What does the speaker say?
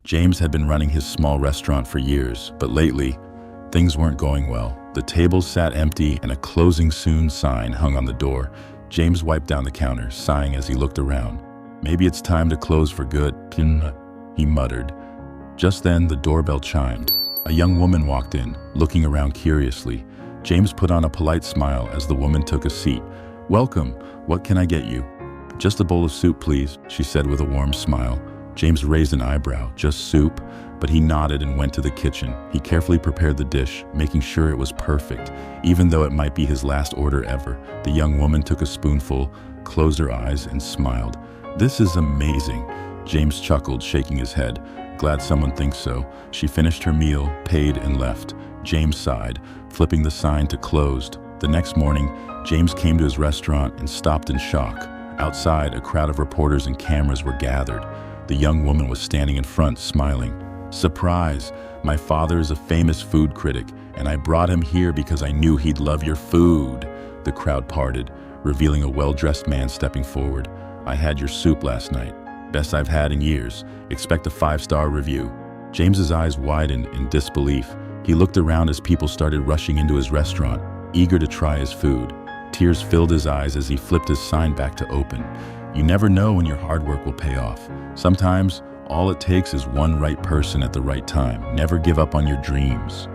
James had been running his small restaurant for years, but lately, things weren't going well. The tables sat empty and a closing soon sign hung on the door. James wiped down the counter, sighing as he looked around. Maybe it's time to close for good, he muttered. Just then, the doorbell chimed. A young woman walked in, looking around curiously. James put on a polite smile as the woman took a seat. "Welcome. What can I get you?" "Just a bowl of soup, please," she said with a warm smile. James raised an eyebrow. "Just soup?" But he nodded and went to the kitchen. He carefully prepared the dish, making sure it was perfect, even though it might be his last order ever. The young woman took a spoonful, closed her eyes, and smiled. "This is amazing," James chuckled, shaking his head. "Glad someone thinks so." She finished her meal, paid, and left. James sighed, flipping the sign to closed. The next morning, James came to his restaurant and stopped in shock. Outside, a crowd of reporters and cameras were gathered. The young woman was standing in front, smiling. "Surprise! My father is a famous food critic, and I brought him here because I knew he'd love your food." The crowd parted, revealing a well-dressed man stepping forward. "I had your soup last night. Best I've had in years. Expect a 5-star review." James's eyes widened in disbelief. He looked around as people started rushing into his restaurant, eager to try his food. Tears filled his eyes as he flipped his sign back to open. You never know when your hard work will pay off. Sometimes, all it takes is one right person at the right time. Never give up on your dreams.